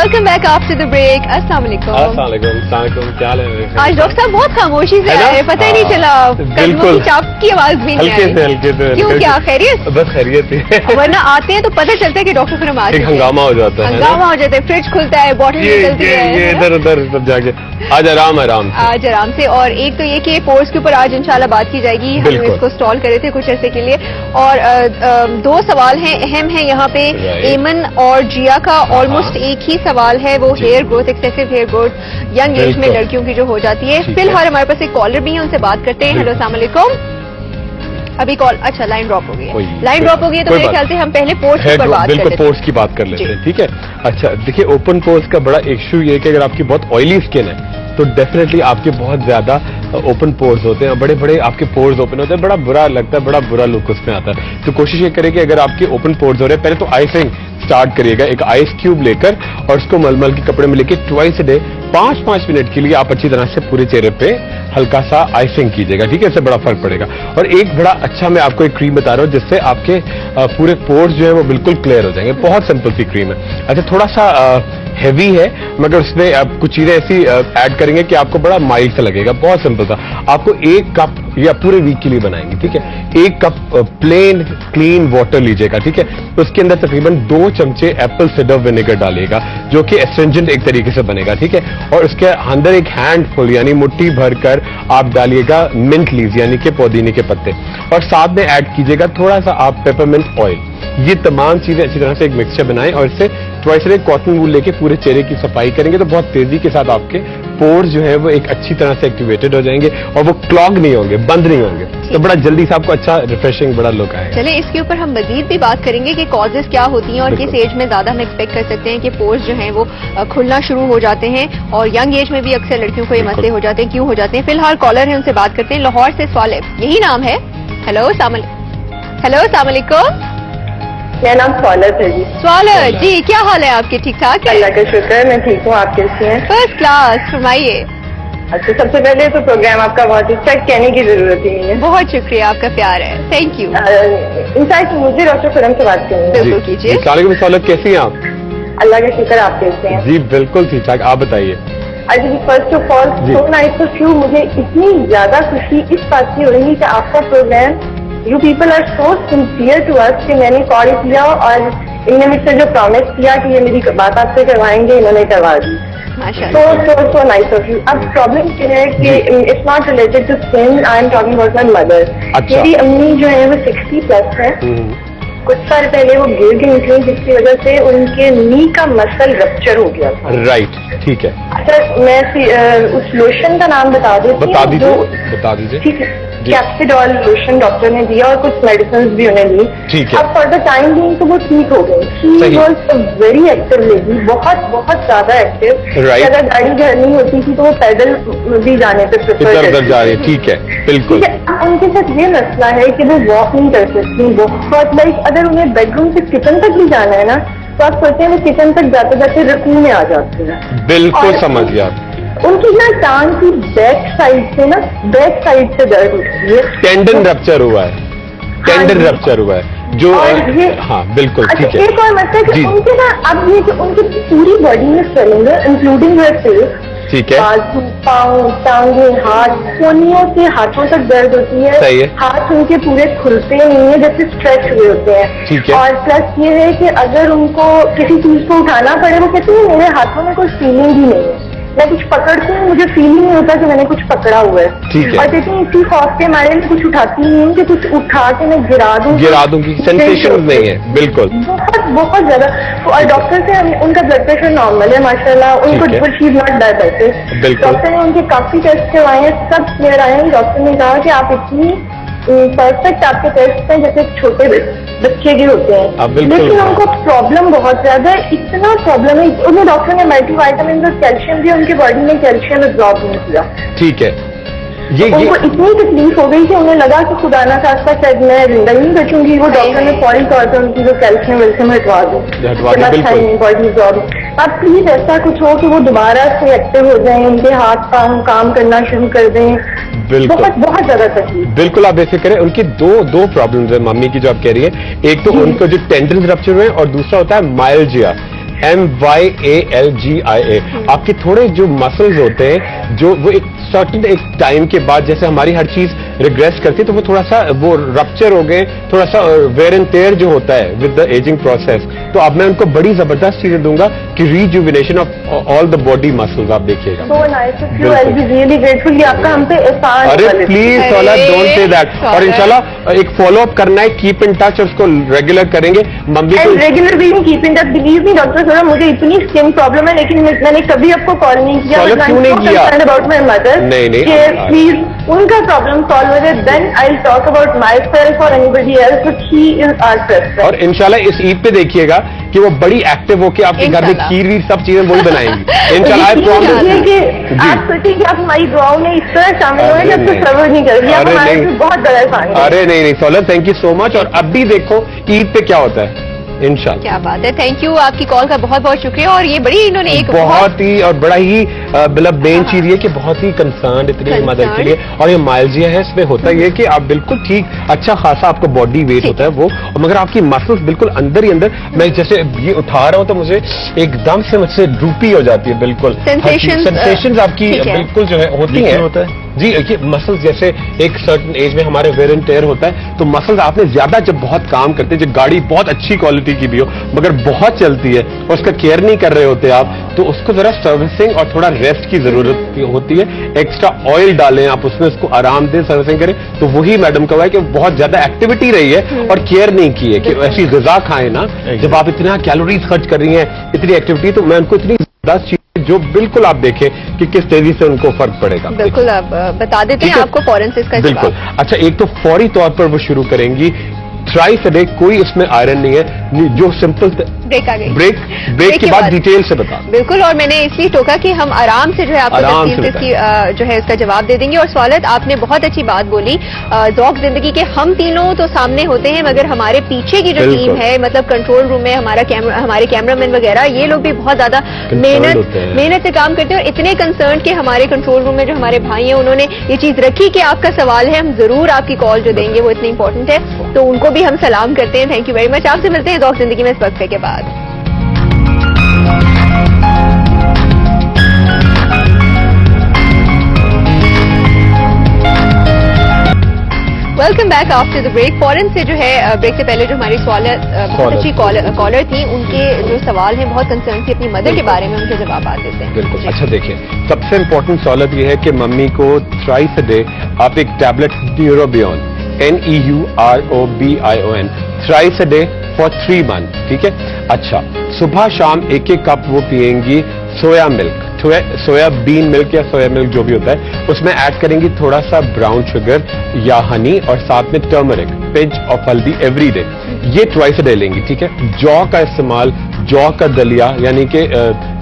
Welcome back after the break. السلام علیکم. السلام علیکم. کیا حال ہے؟ آج ڈاکٹر صاحب بہت خاموشی سے آئے, پتہ ہی نہیں چلا. بالکل چاپ کی آواز بھی نہیں آئی. ہلکے سے کیوں, کیا خیریت؟ بس خیریت ہے. ورنہ آتے ہیں تو پتہ چلتا ہے کہ ڈاکٹر صاحب آ ایک ہنگامہ ہو جاتا ہے. ہنگامہ ہو جاتا ہے, فریج کھلتا ہے, بوٹل نکلتی ہے, ادھر ادھر سب جا کے. آج آرام آج آرام سے. اور ایک تو یہ کہ پورس کے اوپر آج انشاءاللہ بات کی جائے گی. ہم اس کو اسٹال کرے تھے کچھ عرصے کے لیے, اور دو سوال ہیں اہم ہیں یہاں پہ. ایمن اور جیا کا آلموسٹ ایک ہی سوال ہے, وہ hair growth, excessive hair growth young age میں لڑکیوں کی جو ہو جاتی ہے. فی الحال ہمارے پاس ایک کالر بھی ہے, ان سے بات کرتے ہیں. ہیلو, السلام علیکم. ابھی کال, اچھا لائن ڈراپ ہو گئی. لائن ڈراپ ہو گئی تو میرے خیال سے ہم پہلے پورس کی بات کرتے ہیں. بالکل پورس کی بات کر لیتے ہیں, ٹھیک ہے. اچھا دیکھیے, اوپن پورس کا بڑا ایشو یہ ہے کہ اگر آپ کی بہت آئلی اسکن ہے تو ڈیفینیٹلی آپ کے بہت زیادہ اوپن پورز ہوتے ہیں, بڑے بڑے آپ کے پورز اوپن ہوتے ہیں, بڑا برا لگتا ہے, بڑا برا لک اس میں آتا ہے. تو کوشش یہ کریں کہ اگر آپ کے اوپن پورز ہو رہے ہیں, پہلے تو آئسنگ اسٹارٹ کریے گا. ایک آئس کیوب لے کر اور اس کو ململ کے کپڑے میں لے کے ٹوائس اے ڈے 5 منٹ کے لیے آپ اچھی طرح سے پورے چہرے پہ ہلکا سا آئسنگ کیجیے گا, ٹھیک ہے. اس سے بڑا فرق پڑے گا. اور ایک بڑا اچھا میں آپ کو ایک کریم بتا رہا ہوں جس سے آپ کے پورے پورز جو ہے وہ بالکل کلیئر ہو جائیں گے. بہت سمپل سی کریم ہے. اچھا تھوڑا سا ہیوی ہے مگر اس میں آپ کچھ چیزیں ایسی ایڈ کریں گے کہ آپ کو بڑا مائلڈ سا لگے گا. بہت سمپل تھا. آپ کو 1 کپ یا پورے ویک کے لیے بنائیں گے, ٹھیک ہے. 1 کپ پلین کلین واٹر لیجیے گا, ٹھیک ہے. اس کے اندر تقریباً 2 چمچے ایپل سیڈر ونیگر ڈالیے گا جو کہ اسٹرنجنٹ ایک طریقے سے بنے گا, ٹھیک ہے. اور اس کے اندر ایک ہینڈ فل یعنی مٹھی بھر کر آپ ڈالیے گا منٹ لیوز یعنی کہ پودینے کے پتے, اور ساتھ میں ایڈ کیجیے گا تھوڑا سا آپ پیپرمنٹ آئل. یہ تمام چیزیں اچھی طرح سے ایک مکسچر بنائیں اور اس سے ٹوائس اے ڈے کاٹن وول لے کے پورے چہرے کی صفائی کریں گے تو بہت تیزی کے ساتھ آپ کے پورز جو ہے وہ ایک اچھی طرح سے ایکٹیویٹڈ ہو جائیں گے اور وہ کلاگ نہیں ہوں گے, بند نہیں ہوں گے, تو بڑا جلدی سے آپ کو اچھا ریفریشنگ بڑا لک آئے گا. چلیں اس کے اوپر ہم مزید بھی بات کریں گے کہ کازز کیا ہوتی ہیں اور کس ایج میں زیادہ ہم ایکسپیکٹ کر سکتے ہیں کہ پورز جو ہیں وہ کھلنا شروع ہو جاتے ہیں, اور ینگ ایج میں بھی اکثر لڑکیوں کو یہ مسئلے ہو جاتے ہیں, کیوں ہو جاتے ہیں. فی الحال کالر ہیں, ان سے بات کرتے ہیں. لاہور سے سوالب, یہی نام ہے. ہیلو السلام علیکم. میرا نام سوالت ہے. جی سوالت جی, کیا حال ہے آپ کے؟ ٹھیک ٹھاک؟ اللہ کا شکر ہے, میں ٹھیک ہوں. آپ کیسی ہیں؟ First class. فرمائیے. اچھا, سب سے پہلے تو پروگرام آپ کا بہت اچھا, کہنے کی ضرورت ہی نہیں ہے. بہت شکریہ, آپ کا پیار ہے, تھینک یو. انفیکٹ مجھے ڈاکٹر فرم سے بات کرنی ہے. بالکل کیجیے. السلام علیکم سوالت, کیسی ہیں آپ؟ اللہ کا شکر, آپ کیسے ہیں؟ جی بالکل ٹھیک ٹھاک, آپ بتائیے. اچھا جی, first of all so nice of you. مجھے اتنی زیادہ خوشی اس بات کی ہو رہی ہے کہ آپ کا program, you people are so sincere to us کہ میں نے کال کیا اور انہوں نے مجھ سے جو پرومس کیا کہ یہ میری بات آپ سے کروائیں گے, انہوں نے کروا دی. So nice of you. اب پرابلم یہ ہے کہ it's not related to skin, I am talking about my mother. میری امی جو ہے وہ 60+ ہے. کچھ سال پہلے وہ گر گئی تھی جس کی وجہ سے ان کے نی کا مسل رپچر ہو گیا تھا. رائٹ, ٹھیک ہے. اچھا, میں اس لوشن کا نام بتا دیتی ہوں. بتا دیجیے. ٹھیک ہے. کیپسیڈول لوشن ڈاکٹر نے دیا اور کچھ میڈیسنز بھی انہیں دی. اب فار دا ٹائم بینگ تو وہ ٹھیک ہو گئی. She was very active lady, بہت زیادہ ایکٹیو. اگر گاڑی گھر نہیں ہوتی تھی تو وہ پیدل بھی جانے پہ پریفر کرتی. ٹھیک ہے, بالکل. ان کے ساتھ یہ مسئلہ ہے کہ وہ واک نہیں کر سکتی. بہت لائک اگر انہیں بیڈ روم سے کچن تک بھی جانا ہے نا تو آپ سوچتے ہیں وہ کچن تک جاتے جاتے رکوع میں آ جاتے ہیں. بالکل سمجھ گیا. ان کی نا ٹانگ کی بیک سائڈ سے درد ہوتی ہے. ٹینڈن رپچر ہوا ہے, جو ہاں بالکل ٹھیک ہے. ایک اور مسئلہ کہ ان کے نا اب یہ کہ ان کی پوری باڈی میں سویلنگ ہے انکلوڈنگ ہر فیس. ٹھیک ہے. بازو, پاؤں, ٹانگیں, ہاتھ, کونیوں سے ہاتھوں تک درد ہوتی ہے. صحیح ہے. ہاتھ ان کے پورے کھلتے نہیں ہیں, جیسے اسٹریچ ہوئے ہوتے ہیں. ٹھیک ہے. اور پلس یہ ہے کہ اگر ان کو کسی چیز کو اٹھانا پڑے, وہ کہتے ہیں میرے ہاتھوں میں کوئی فیلنگ ہی نہیں ہے. میں کچھ پکڑتی ہوں, مجھے فیل نہیں ہوتا کہ میں نے کچھ پکڑا ہوا ہے. اور کہتی ہوں اسی خوف کے مارے میں کچھ اٹھاتی نہیں ہوں کہ کچھ اٹھا کے میں گرا دوں کی سینسیشن نہیں ہے. بالکل بہت زیادہ. اور ڈاکٹر سے ان کا بلڈ پریشر نارمل ہے ماشاء اللہ. ان کو شی از ناٹ ڈائبیٹک. ڈاکٹر نے ان کے کافی ٹیسٹ کروائے ہیں, سب کلیئر آئے ہیں. ڈاکٹر نے کہا کہ آپ اتنی پرفیکٹ آپ کے ٹیسٹ ہیں جیسے چھوٹے بچے کے ہوتے ہیں. لیکن ان کو پرابلم بہت زیادہ ہے, اتنا پرابلم ہے. انہیں ڈاکٹر نے ملٹی وائٹامن اور کیلشیم بھی ان کی باڈی میں کیلشیم ابزارب نہیں کیا. ٹھیک ہے. ان کو اتنی تکلیف ہو گئی کہ انہیں لگا کہ خدا نہ خاصہ شاید میں زندہ نہیں بچوں گی. وہ ڈاکٹر نے فوری طور پر ان کی جو کیلشیم ویلشیم ہٹوا دوں باڈی ابزارب. اب پلیز ایسا کچھ ہو کہ وہ دوبارہ سے ایکٹیو ہو جائیں, ان کے ہاتھ پاؤں کام کرنا شروع کر دیں. بہت زیادہ تکلیف. بالکل آپ ایسے کریں. ان کی دو پرابلمز ہیں ممی کی جو آپ کہہ رہی ہیں. ایک تو ان کو جو ٹینڈنز رپچر ہوئے اور دوسرا ہوتا ہے مائلجیا. MYALGIA. آپ کے تھوڑے جو مسلز ہوتے ہیں جو وہ ایک سرٹن ایک ٹائم کے بعد جیسے ہماری ہر چیز ریگریس کرتی ہے تو وہ تھوڑا سا وہ رپچر ہو گئے, تھوڑا سا ویئر اینڈ ٹیئر جو ہوتا ہے ود دا ایجنگ پروسیس. تو اب میں ان کو بڑی زبردست چیزیں دوں گا کہ rejuvenation of all the body muscles. آپ دیکھیے گا. ارے پلیز سولہ ڈونٹ سے دیٹ. اور انشاءاللہ ایک فالو اپ کرنا ہے, کیپ ان ٹچ, اور اس کو ریگولر کریں گے. ممی کو ریگولر بھی keep in touch. Believe me doctor صاحب مجھے اتنی اسکن پرابلم ہے لیکن میں نے کبھی آپ کو کال نہیں کیا. کیوں نہیں کیا؟ About my mother. نہیں پلیز ان کا پرابلم سالو ہے, then I talk about myself اور anybody else, but he is our preference. اور انشاءاللہ اس عید پہ دیکھیے گا کہ وہ بڑی ایکٹیو ہو کے آپ کے گھر میں کھیر ویر سب چیزیں وہی بنائیں گی انشاءاللہ. آپ سوچیں کہ آپ ہماری دعاؤں میں اس طرح شامل ہوئے کہ آپ کو صبر نہیں کر دیا. بہت بڑا احسان ہے. ارے نہیں سولہ, تھینک یو سو مچ. اور اب بھی دیکھو عید پہ کیا ہوتا ہے انشاءاللہ. کیا بات ہے, تھینک یو. آپ کی کال کا بہت بہت شکریہ. اور یہ بڑی انہوں نے ایک بہت ہی اور بڑا ہی مطلب مین چیز یہ کہ بہت ہی کنسرن اتنی مدد کے لیے. اور یہ مائلجیا ہے, اس میں ہوتا یہ کہ آپ بالکل ٹھیک اچھا خاصا آپ کو باڈی ویٹ ہوتا ہے وہ, مگر آپ کی مسلس بالکل اندر ہی اندر. میں جیسے یہ اٹھا رہا ہوں تو مجھے ایک دم سے مجھ سے ڈروپی ہو جاتی ہے بالکل. سینسیشنز آپ کی بالکل جو ہے ہوتی ہیں. جی یہ مسلس جیسے ایک سرٹن ایج میں ہمارے ویئر اینڈ ٹیئر ہوتا ہے تو مسلس آپ نے زیادہ جب بہت کام کرتے ہیں, جب گاڑی بہت اچھی کوالٹی کی بھی ہو مگر بہت چلتی ہے اور اس کا کیئر نہیں کر رہے ہوتے آپ, تو اس کو ذرا سروسنگ اور تھوڑا ریسٹ کی ضرورت ہوتی ہے. ایکسٹرا آئل ڈالیں آپ اس میں, اس کو آرام دیں, سروسنگ کریں. تو وہی میڈم کا ہوا ہے کہ بہت زیادہ ایکٹیویٹی رہی ہے اور کیئر نہیں کی ہے کہ ایسی غذا کھائیں نا. جب آپ اتنا کیلوریز خرچ کر رہی ہیں اتنی ایکٹیویٹی, تو میں ان کو اتنی زبردست چیز جو بالکل آپ دیکھیں کہ کس تیزی سے ان کو فرق پڑے گا. بالکل آپ بتا دیتے ہیں آپ کو فوراً سے اس کا جواب. بالکل. اچھا ایک تو فوری طور پر وہ شروع کریں گی تھرائس اے ڈے, کوئی اس میں آئرن نہیں ہے, جو سمپل بریک کے بعد ڈیٹیل سے بتا. بالکل. اور میں نے اس لیے ٹوکا کہ ہم آرام سے جو ہے آپ کو تفصیل سے اس کی جو ہے اس کا جواب دے دیں گے. اور سوالت آپ نے بہت اچھی بات بولی, ذوق زندگی کے ہم تینوں تو سامنے ہوتے ہیں مگر ہمارے پیچھے کی جو ٹیم ہے, مطلب کنٹرول روم میں ہمارے کیمرہ مین وغیرہ, یہ لوگ بھی بہت زیادہ محنت سے کام کرتے ہیں. اور اتنے کنسرن کہ ہمارے کنٹرول روم میں جو ہمارے بھائی ہیں انہوں نے یہ چیز رکھی کہ آپ کا سوال ہے, ہم ضرور آپ کی کال جو دیں گے وہ اتنی امپورٹنٹ ہے, تو ان کو بھی ہم سلام کرتے ہیں. Thank you very much. آپ سے ملتے ہیں ذوق زندگی میں اس وقفے کے بعد. Welcome back after the break. فورن سے جو ہے بریک سے پہلے جو ہماری بہت اچھی کالر تھی, ان کے جو سوال ہیں بہت کنسرن تھی اپنی مدر کے بارے میں, ان کے جوابات دیتے ہیں. بالکل. اچھا دیکھیں, سب سے امپورٹنٹ سہولت یہ ہے کہ ممی کو تھرائس اے ڈے آپ ایک tablet Neurobion NEUROBION thrice a day for 3 months. ٹھیک ہے. اچھا صبح شام ایک کپ وہ پیئیں گی سویا ملک, سویا بین ملک یا سویا ملک جو بھی ہوتا ہے, اس میں ایڈ کریں گی تھوڑا سا براؤن شوگر یا ہنی اور ساتھ میں ٹرمرک, پنچ آف ہلدی ایوری ڈے. یہ ٹوائس اے ڈے لیں گی. ٹھیک ہے. جو کا استعمال, جو کا دلیا یعنی کہ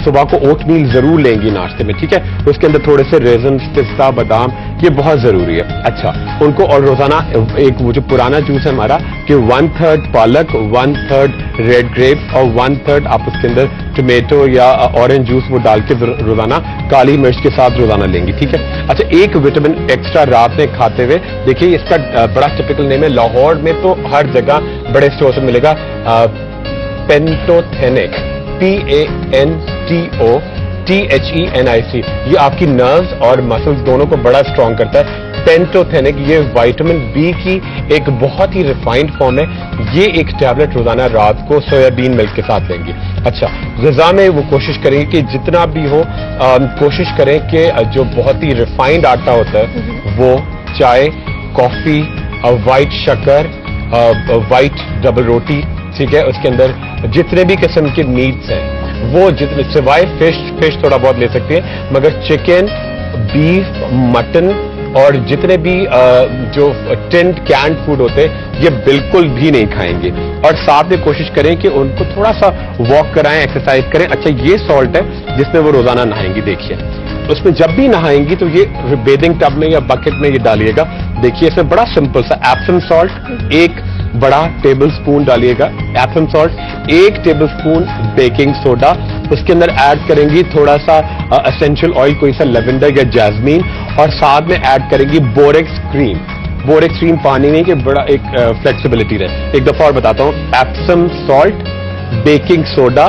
صبح کو اوٹ میل ضرور لیں گی ناشتے میں. ٹھیک ہے. اس کے اندر تھوڑے سے ریزنز, پستہ, بادام, یہ بہت ضروری ہے. اچھا ان کو اور روزانہ ایک وہ جو پرانا جوس ہے ہمارا کہ 1/3 پالک, 1/3 ریڈ گریپ اور 1/3 آپ اس کے اندر ٹمیٹو یا اورنج جوس وہ ڈال کے روزانہ کالی مرچ کے ساتھ روزانہ لیں گی. ٹھیک ہے. اچھا ایک وٹامن ایکسٹرا رات میں کھاتے ہوئے, دیکھیے اس کا بڑا ٹپیکل نیم ہے, لاہور میں تو ہر جگہ بڑے اسٹور سے ملے گا, پینٹوتھینک, PANTOTHENIC. یہ آپ کی نروز اور مسلز دونوں کو بڑا اسٹرانگ کرتا ہے. پینٹوتھینک یہ وائٹامن بی کی ایک بہت ہی ریفائنڈ فارم ہے. یہ ایک ٹیبلٹ روزانہ رات کو سویابین ملک کے ساتھ لیں گی. اچھا غذا میں وہ کوشش کریں گے کہ جتنا بھی ہو کوشش کریں کہ جو بہت ہی ریفائنڈ آٹا ہوتا ہے وہ چائے, کافی, وائٹ شکر, وائٹ ڈبل روٹی, ٹھیک ہے, اس کے اندر جتنے بھی قسم کے میٹس ہیں وہ جتنے سوائے فش تھوڑا بہت لے سکتے ہیں, مگر چکن, بیف, مٹن اور جتنے بھی جو ٹینڈ کینڈ فوڈ ہوتے ہیں یہ بالکل بھی نہیں کھائیں گے. اور ساتھ میں کوشش کریں کہ ان کو تھوڑا سا واک کرائیں, ایکسرسائز کریں. اچھا یہ سالٹ ہے جس میں وہ روزانہ نہائیں گی. دیکھیے اس میں جب بھی نہائیں گی تو یہ بیدنگ ٹب میں یا بکٹ میں یہ ڈالیے گا. دیکھیے اس میں بڑا سمپل سا ایپسم سالٹ, 1 بڑا ٹیبل سپون ڈالیے گا Epsom salt, 1 tablespoon baking soda, اس کے اندر ایڈ کریں گی تھوڑا سا اسینشل آئل, کوئی سا لیونڈر یا جیسمین, اور ساتھ میں ایڈ کریں گی بوریکس کریم. بوریکس کریم پانی نہیں کہ بڑا ایک فلیکسیبلٹی رہے. ایک دفعہ اور بتاتا ہوں, ایپسم سالٹ, بیکنگ سوڈا,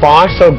500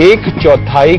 1/4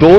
2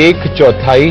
1/4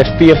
SPF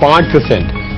5%,